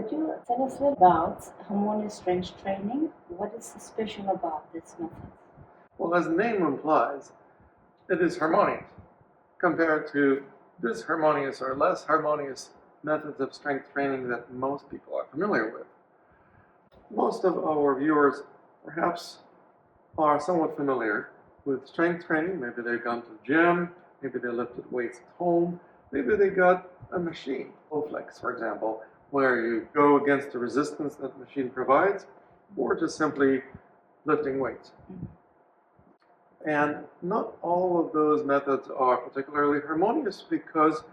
Could you tell us a little about harmonious strength training? What is so special about this method? Well, as the name implies, it is harmonious compared to disharmonious or less harmonious methods of strength training that most people are familiar with. Most of our viewers perhaps are somewhat familiar with strength training. Maybe they've gone to the gym, maybe they lifted weights at home, maybe they got a machine, Bowflex for example, where you go against the resistance that the machine provides, or just simply lifting weights. And not all of those methods are particularly harmonious because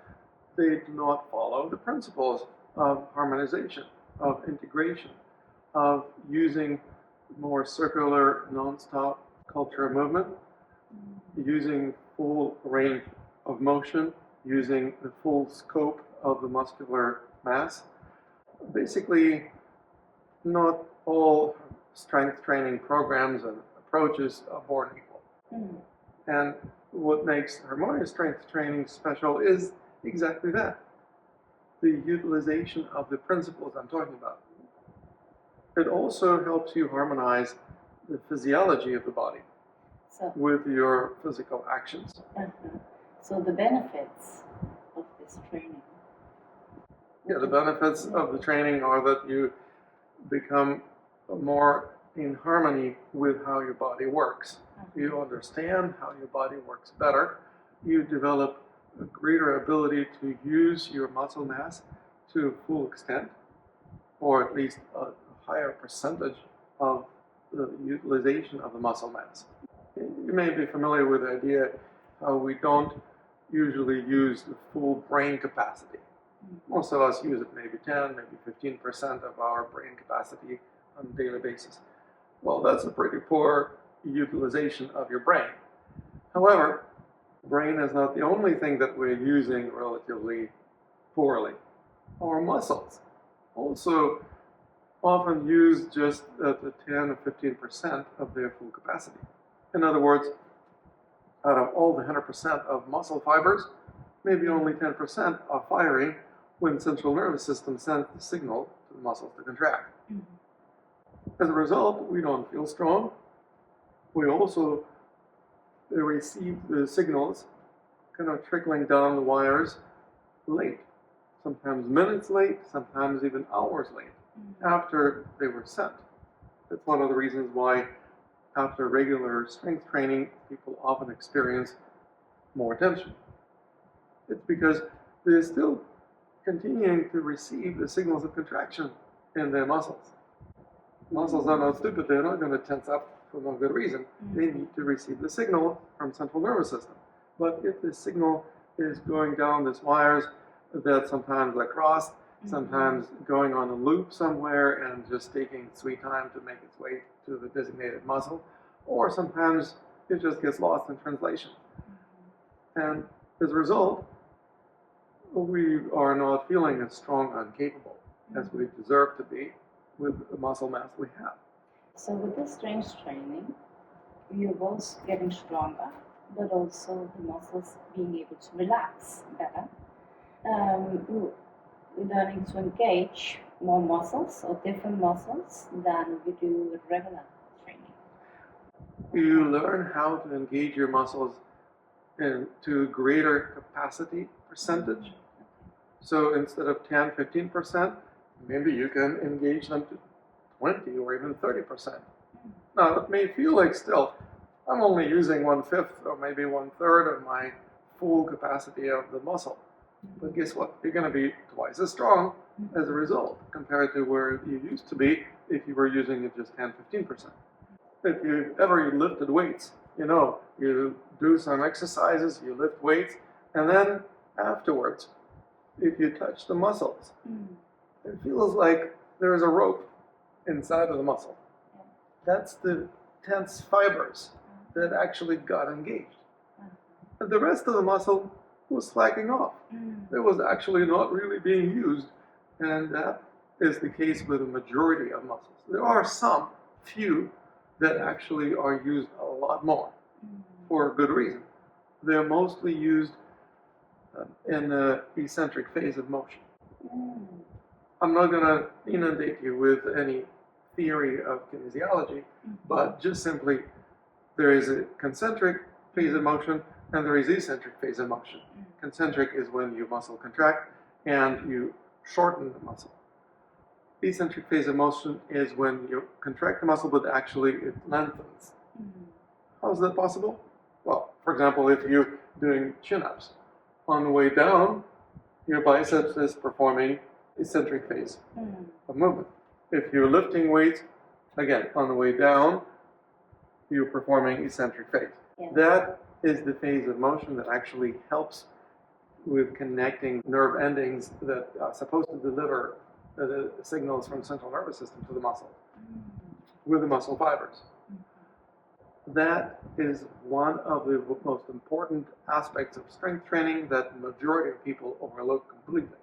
they do not follow the principles of harmonization, of integration, of using more circular, non-stop culture movement, using full range of motion, using the full scope of the muscular mass. Basically, not all strength training programs and approaches are born equal. And what makes harmonious strength training special is exactly that, the utilization of the principles I'm talking about. It also helps you harmonize the physiology of the body with your physical actions. So the benefits of this training? Yeah, the benefits of the training are that you become more in harmony with how your body works. You understand how your body works better. You develop a greater ability to use your muscle mass to full extent, or at least a higher percentage of the utilization of the muscle mass. You may be familiar with the idea how we don't usually use the full brain capacity. Most of us use it maybe 10, maybe 15% of our brain capacity on a daily basis. Well, that's a pretty poor utilization of your brain. However, the brain is not the only thing that we're using relatively poorly. Our muscles also often use just the 10 or 15% of their full capacity. In other words, out of all the 100% of muscle fibers, maybe only 10% are firing when the central nervous system sends the signal to the muscles to contract. As a result, we don't feel strong. We also receive the signals kind of trickling down the wires late, sometimes minutes late, sometimes even hours late after they were sent. That's one of the reasons why after regular strength training, people often experience more tension. It's because they're still continuing to receive the signals of contraction in their muscles. Muscles are not stupid, they're not going to tense up for no good reason. They need to receive the signal from central nervous system. But if the signal is going down these wires that sometimes are crossed, sometimes going on a loop somewhere and just taking sweet time to make its way to the designated muscle, or sometimes it just gets lost in translation. And as a result, we are not feeling as strong and capable as we deserve to be with the muscle mass we have. So with this strength training, you're both getting stronger, but also the muscles being able to relax better. You're learning to engage more muscles or different muscles than you do with regular training. You learn how to engage your muscles to greater capacity percentage. So instead of 10, 15%, maybe you can engage them to 20 or even 30%. Now, it may feel like still, I'm only using 1/5 or maybe 1/3 of my full capacity of the muscle. But guess what? You're going to be twice as strong as a result compared to where you used to be if you were using it just 10, 15%. If you ever lifted weights, you do some exercises, you lift weights, and then afterwards, if you touch the muscles, it feels like there's a rope inside of the muscle. That's the tense fibers that actually got engaged. And the rest of the muscle was slacking off. It was actually not really being used, and that is the case with the majority of muscles. There are some few that actually are used a lot more for a good reason. They're mostly used in the eccentric phase of motion. I'm not going to inundate you with any theory of kinesiology, but just simply there is a concentric phase of motion and there is eccentric phase of motion. Concentric is when your muscle contract and you shorten the muscle. Eccentric phase of motion is when you contract the muscle, but actually it lengthens. How is that possible? Well, for example, if you're doing chin-ups, on the way down, your biceps is performing eccentric phase of movement. If you're lifting weights, again, on the way down, you're performing eccentric phase. Yes. That is the phase of motion that actually helps with connecting nerve endings that are supposed to deliver the signals from the central nervous system to the muscle with the muscle fibers. That is one of the most important aspects of strength training that the majority of people overlook completely.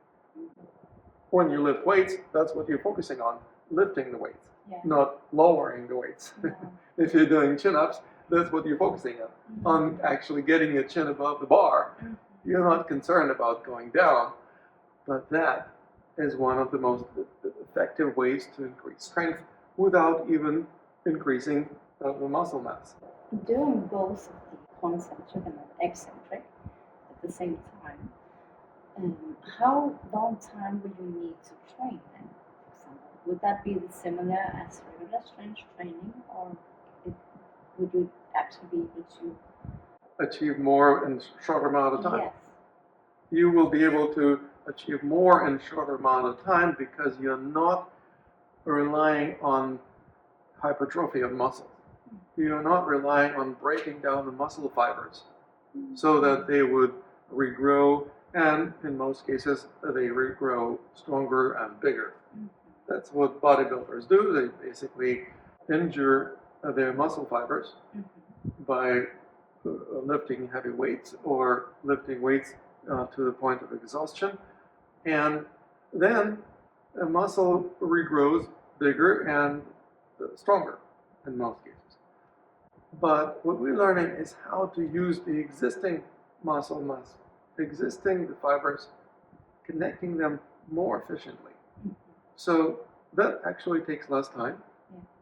When you lift weights, that's what you're focusing on, lifting the weights, not lowering the weights. If you're doing chin-ups, that's what you're focusing on actually getting your chin above the bar. You're not concerned about going down, but that is one of the most effective ways to increase strength without even increasing the muscle mass. Doing both the concentric and the eccentric at the same time, how long time will you need to train then, for example? Would that be similar as regular strength training, or would you actually be able to achieve more in a shorter amount of time? Yes. You will be able to achieve more in a shorter amount of time because you're not relying on hypertrophy of muscle. You're not relying on breaking down the muscle fibers so that they would regrow, and in most cases, they regrow stronger and bigger. That's what bodybuilders do. They basically injure their muscle fibers by lifting heavy weights or lifting weights to the point of exhaustion. And then the muscle regrows bigger and stronger in most cases. But what we're learning is how to use the existing muscle mass, existing the fibers, connecting them more efficiently. So that actually takes less time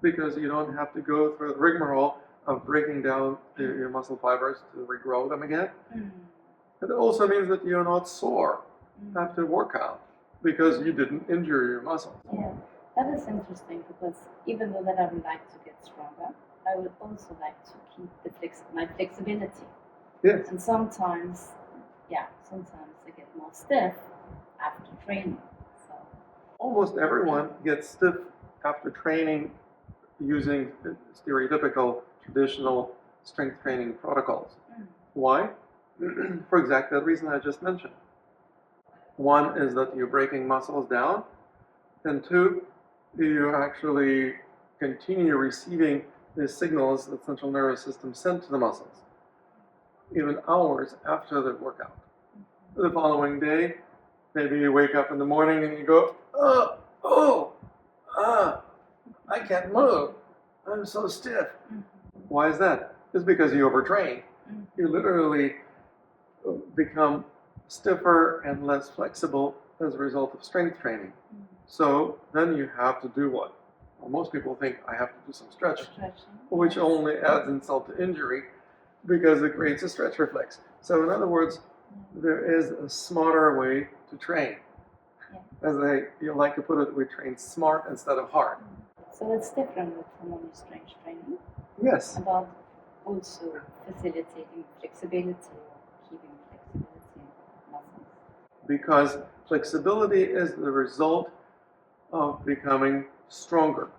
because you don't have to go through the rigmarole of breaking down your muscle fibers to regrow them again. It also means that you're not sore after workout because you didn't injure your muscles. Yeah, that is interesting because even though that I would like to get stronger, I would also like to keep my flexibility. Yes. And sometimes I get more stiff after training. So almost everyone gets stiff after training using stereotypical traditional strength training protocols. Why? For exactly the reason I just mentioned. One is that you're breaking muscles down, and two, you actually continue receiving the signals that the central nervous system sent to the muscles, even hours after the workout. The following day, maybe you wake up in the morning and you go, I can't move. I'm so stiff. Why is that? It's because you overtrained. You literally become stiffer and less flexible as a result of strength training. So then you have to do what? Well, most people think I have to do some stretching, which only adds insult to injury because it creates a stretch reflex. So in other words, there is a smarter way to train. As you like to put it, we train smart instead of hard. So it's different with harmonious strength training. Yes. About also facilitating flexibility or keeping flexibility in muscles. Because flexibility is the result of becoming stronger.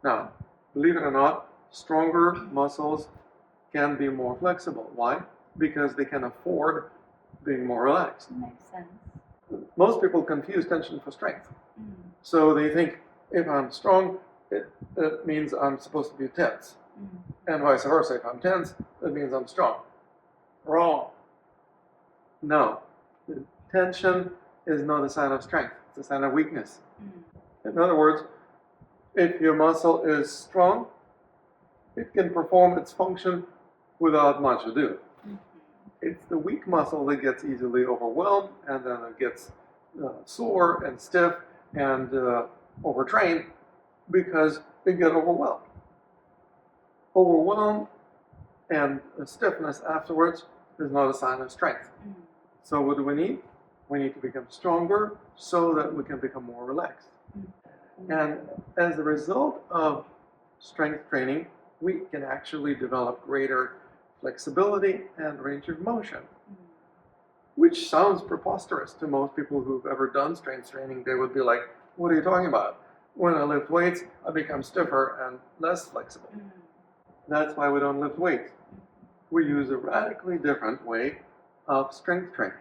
Now, believe it or not, stronger muscles can be more flexible. Why? Because they can afford being more relaxed. Makes sense. Most people confuse tension for strength. So they think if I'm strong, it means I'm supposed to be tense. And vice versa. If I'm tense, it means I'm strong. Wrong. No. Tension is not a sign of strength. It's a sign of weakness. In other words, if your muscle is strong, it can perform its function without much ado. It's the weak muscle that gets easily overwhelmed and then it gets sore and stiff and overtrained because they get overwhelmed. Overwhelmed and stiffness afterwards is not a sign of strength. So what do we need? We need to become stronger so that we can become more relaxed. And as a result of strength training, we can actually develop greater flexibility and range of motion, which sounds preposterous to most people who've ever done strength training. They would be like, what are you talking about? When I lift weights, I become stiffer and less flexible. That's why we don't lift weights. We use a radically different way of strength training.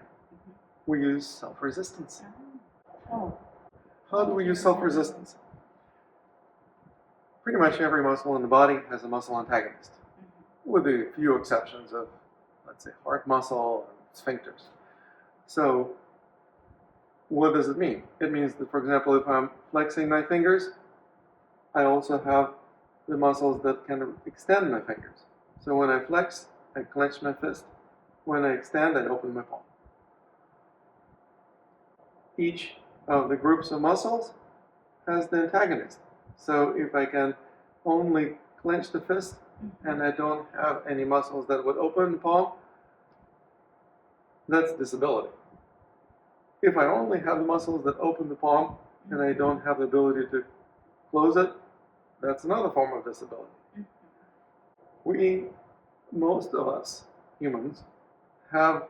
We use self-resistance. How do we use self-resistance? Pretty much every muscle in the body has a muscle antagonist, with a few exceptions of, let's say, heart muscle and sphincters. So what does it mean? It means that, for example, if I'm flexing my fingers, I also have the muscles that can extend my fingers. So when I flex, I clench my fist. When I extend, I open my palm. Each of the groups of muscles has the antagonist. So if I can only clench the fist and I don't have any muscles that would open the palm, that's disability. If I only have the muscles that open the palm and I don't have the ability to close it, that's another form of disability. Most of us humans, have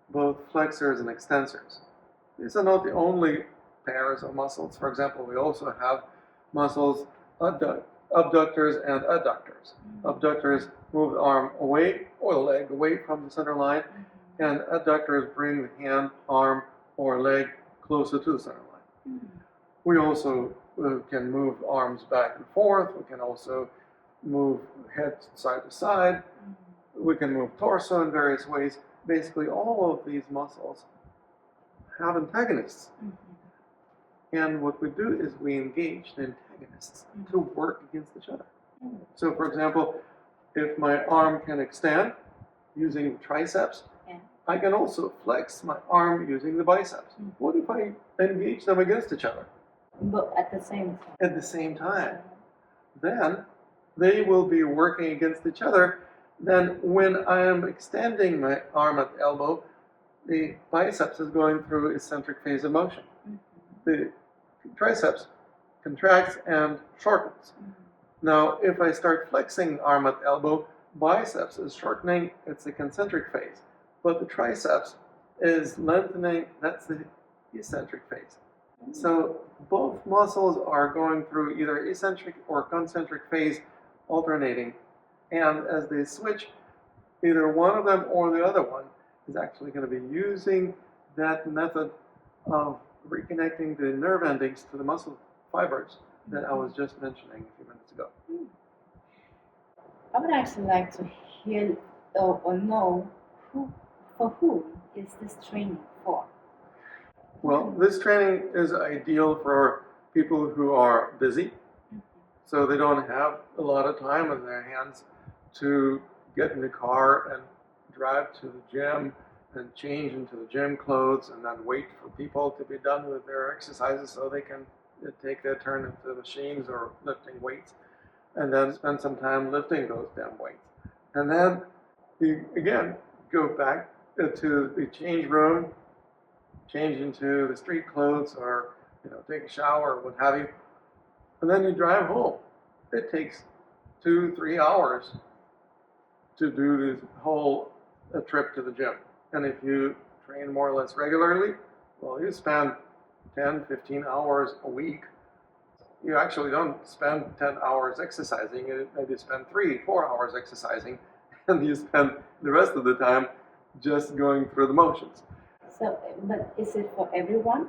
both flexors and extensors. These are not the only pairs of muscles. For example, we also have muscles, abductors and adductors. Abductors move the arm away or the leg away from the center line, and adductors bring the hand, arm, or leg closer to the center line. We also can move arms back and forth. We can also move head side to side. We can move torso in various ways. Basically, all of these muscles have antagonists. And what we do is we engage the antagonists to work against each other. So, for example, if my arm can extend using the triceps, I can also flex my arm using the biceps. What if I engage them against each other? But at the same time. At the same time. Then they will be working against each other. Then when I am extending my arm at the elbow, the biceps is going through eccentric phase of motion. The triceps contracts and shortens. Now, if I start flexing the arm at the elbow, biceps is shortening, it's a concentric phase. But the triceps is lengthening, that's the eccentric phase. So both muscles are going through either eccentric or concentric phase, alternating. And as they switch, either one of them or the other one is actually going to be using that method of reconnecting the nerve endings to the muscle fibers that I was just mentioning a few minutes ago. I would actually like to hear or know for whom is this training for? Well, this training is ideal for people who are busy, so they don't have a lot of time on their hands to get in the car and drive to the gym and change into the gym clothes and then wait for people to be done with their exercises so they can take their turn into the machines or lifting weights, and then spend some time lifting those damn weights. And then you, again, go back to the change room, change into the street clothes, or take a shower or what have you, and then you drive home. It takes 2-3 hours to do this whole trip to the gym. And if you train more or less regularly, well, you spend 10-15 hours a week. You actually don't spend 10 hours exercising. You maybe spend 3-4 hours exercising, and you spend the rest of the time just going through the motions. So, but is it for everyone?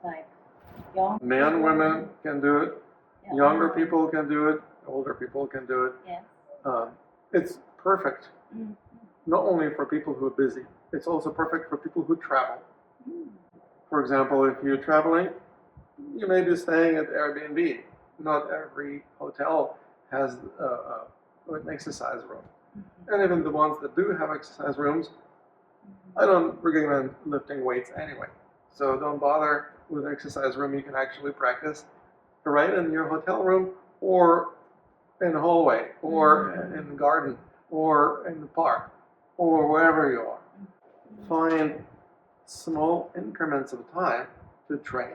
Like young men, people? Women can do it. Yeah. Younger people can do it. Older people can do it. Yes. It's perfect, not only for people who are busy, it's also perfect for people who travel. For example, if you're traveling, you may be staying at Airbnb. Not every hotel has an exercise room. And even the ones that do have exercise rooms, I don't recommend lifting weights anyway. So don't bother with exercise room you can actually practice right in your hotel room or in the hallway or in the garden or in the park or wherever you are. Find small increments of time to train.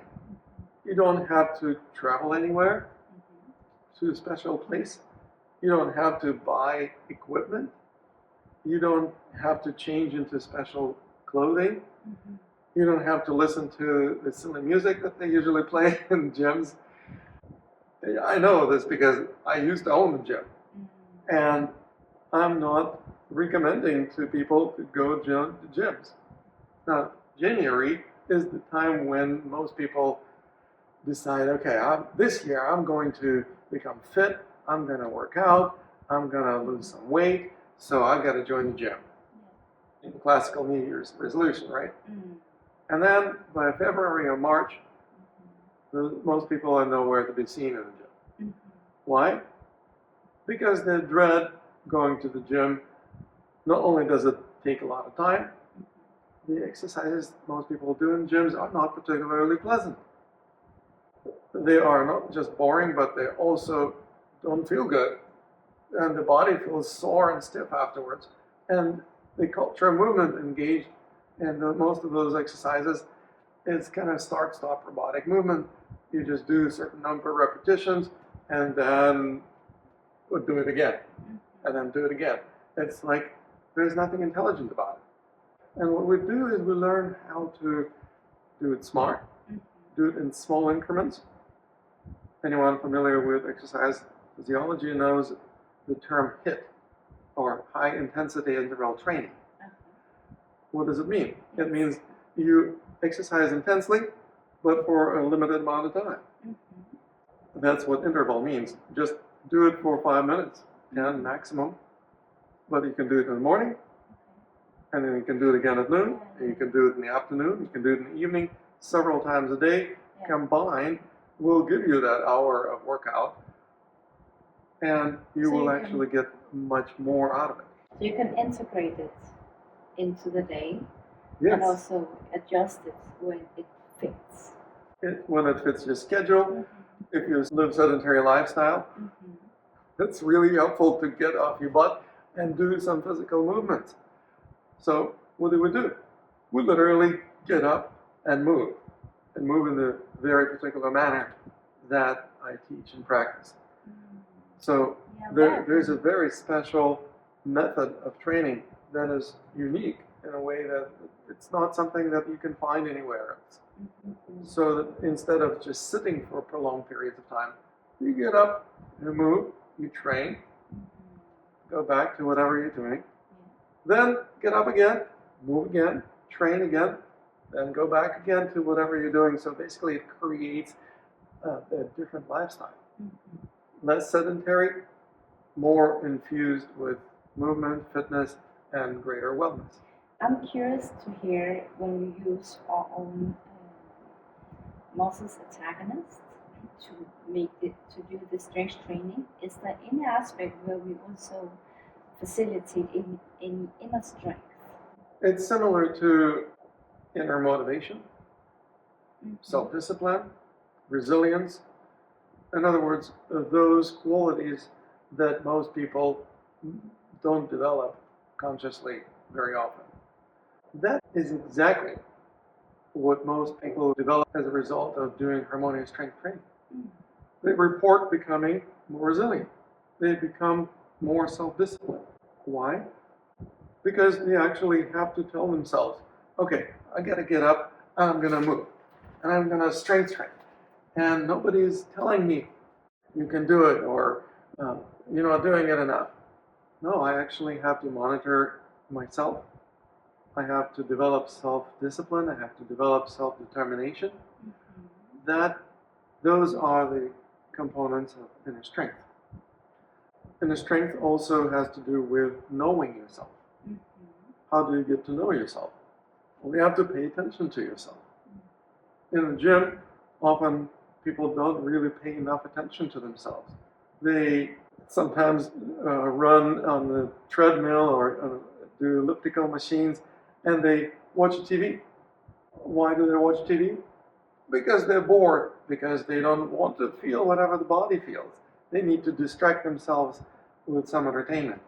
You don't have to travel anywhere to a special place. You don't have to buy equipment. You don't have to change into special clothing. You don't have to listen to the silly music that they usually play in gyms. I know this because I used to own the gym. And I'm not recommending to people to go to gyms. Now, January is the time when most people decide, okay, this year I'm going to become fit, I'm going to work out, I'm going to lose some weight, so I've got to join the gym. In classical New Year's resolution, right? And then by February or March, most people are nowhere to be seen in the gym. Why? Because they dread going to the gym. Not only does it take a lot of time, the exercises most people do in gyms are not particularly pleasant. They are not just boring, but they also don't feel good. And the body feels sore and stiff afterwards. And the culture of movement engaged in most of those exercises is kind of start-stop robotic movement. You just do a certain number of repetitions and then do it again. And then do it again. It's like there's nothing intelligent about it. And what we do is we learn how to do it smart, do it in small increments. Anyone familiar with exercise physiology knows the term HIIT, or high intensity interval training. What does it mean? It means you exercise intensely, but for a limited amount of time. That's what interval means. Just do it for 5 minutes, 10 maximum. But you can do it in the morning, and then you can do it again at noon, and you can do it in the afternoon, you can do it in the evening, several times a day. Combined will give you that hour of workout, and you will actually get much more out of it. So you can integrate it into the day, Yes. and also adjust it when it fits. When it fits your schedule. If you live sedentary lifestyle, it's really helpful to get off your butt and do some physical movements. So what do? We literally get up and move in the very particular manner that I teach and practice. So there's a very special method of training that is unique in a way that it's not something that you can find anywhere else. So that instead of just sitting for prolonged periods of time, you get up, you move, you train, go back to whatever you're doing, then get up again, move again, train again, then go back again to whatever you're doing. So basically it creates a different lifestyle. Less sedentary, more infused with movement, fitness, and greater wellness. I'm curious to hear, when you use our own muscles antagonist to do the strength training, is there any aspect where we also facilitate in inner strength? It's similar to inner motivation, self-discipline, resilience. In other words, those qualities that most people don't develop consciously very often. That is exactly what most people develop as a result of doing harmonious strength training. They report becoming more resilient. They become more self-disciplined. Why? Because they actually have to tell themselves, okay, I gotta get up, I'm gonna move, and I'm gonna strength train. And nobody's telling me you can do it, or you're not doing it enough. No, I actually have to monitor myself. I have to develop self-discipline. I have to develop self-determination. Those are the components of inner strength. Inner strength also has to do with knowing yourself. How do you get to know yourself? Well, you have to pay attention to yourself. In the gym, often people don't really pay enough attention to themselves. They sometimes run on the treadmill or do elliptical machines, and they watch TV. Why do they watch TV? Because they're bored, because they don't want to feel whatever the body feels. They need to distract themselves with some entertainment.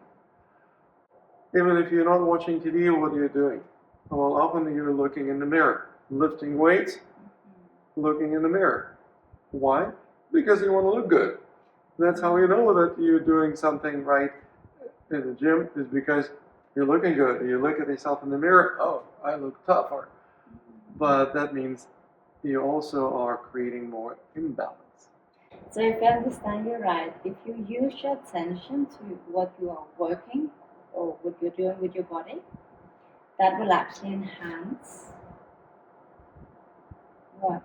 Even if you're not watching TV, what are you doing? Well, often you're looking in the mirror, lifting weights, looking in the mirror. Why? Because you want to look good. That's how you know that you're doing something right in the gym, is because you're looking good. You look at yourself in the mirror, oh, I look tougher. But that means you also are creating more imbalance. So if I understand you right, if you use your attention to what you are working or what you're doing with your body, that will actually enhance what?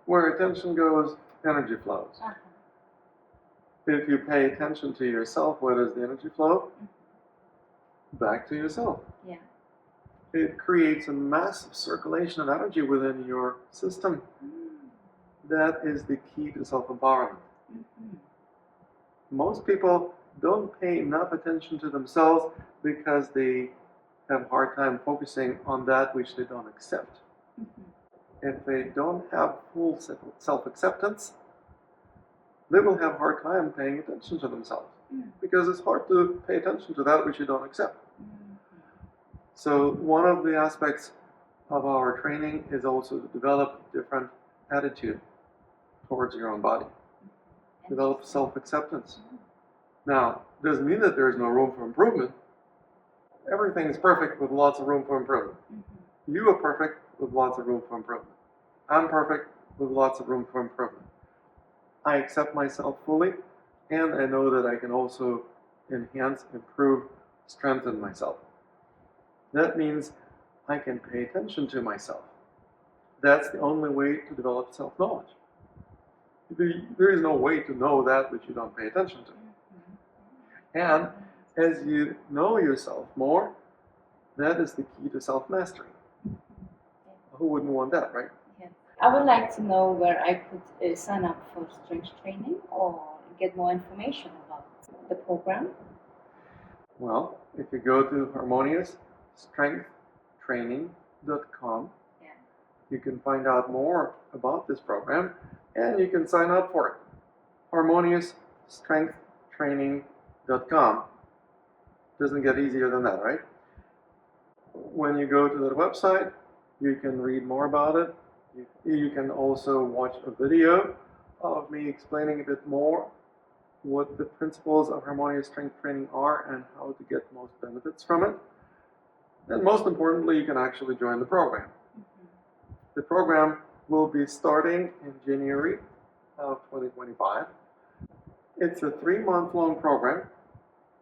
Where attention goes, energy flows. Uh-huh. If you pay attention to yourself, where does the energy flow? Back to yourself. Yeah. It creates a massive circulation of energy within your system. That is the key to self-empowerment. Most people don't pay enough attention to themselves because they have a hard time focusing on that which they don't accept. If they don't have full self-acceptance, they will have a hard time paying attention to themselves, because it's hard to pay attention to that which you don't accept. So one of the aspects of our training is also to develop a different attitude towards your own body. Develop self-acceptance. Now, it doesn't mean that there's no room for improvement. Everything is perfect with lots of room for improvement. You are perfect with lots of room for improvement. I'm perfect with lots of room for improvement. I accept myself fully, and I know that I can also enhance, improve, strengthen myself. That means I can pay attention to myself. That's the only way to develop self-knowledge. There is no way to know that which you don't pay attention to. And as you know yourself more, that is the key to self-mastery. Who wouldn't want that, right? Yeah. I would like to know where I could sign up for strength training or get more information about the program. Well, if you go to Harmonious strengthtraining.com, you can find out more about this program, and you can sign up for it. Harmonious strengthtraining.com. Doesn't get easier than that, right? When you go to the website, you can read more about it. You can also watch a video of me explaining a bit more what the principles of harmonious strength training are and how to get most benefits from it. And most importantly, you can actually join the program. The program will be starting in January of 2025. It's a 3-month-long program,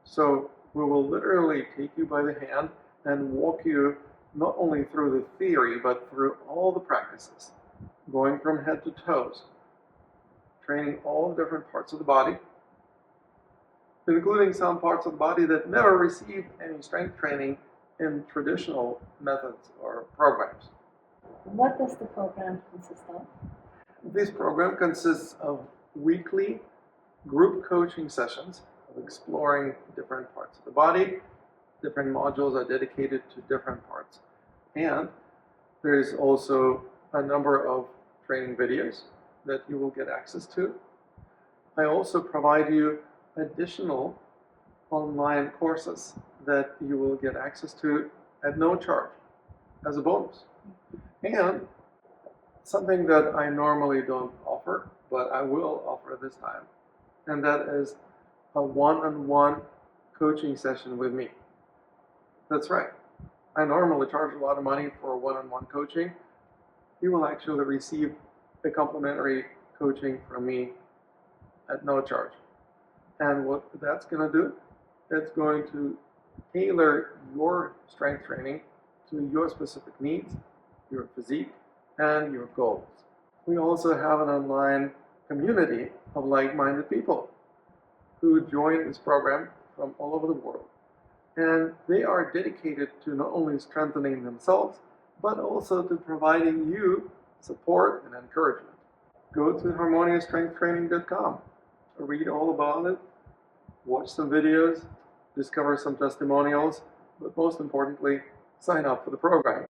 so we will literally take you by the hand and walk you not only through the theory, but through all the practices, going from head to toes, training all the different parts of the body, including some parts of the body that never received any strength training in traditional methods or programs. What does the program consist of? This program consists of weekly group coaching sessions of exploring different parts of the body. Different modules are dedicated to different parts. And there's also a number of training videos that you will get access to. I also provide you additional online courses that you will get access to at no charge as a bonus. And something that I normally don't offer, but I will offer this time, and that is a one-on-one coaching session with me. That's right. I normally charge a lot of money for one-on-one coaching. You will actually receive a complimentary coaching from me at no charge. And what that's going to do, it's going to tailor your strength training to your specific needs, your physique, and your goals. We also have an online community of like-minded people who join this program from all over the world. And they are dedicated to not only strengthening themselves, but also to providing you support and encouragement. Go to harmoniousstrengthtraining.com, read all about it, watch some videos, discover some testimonials, but most importantly, sign up for the program.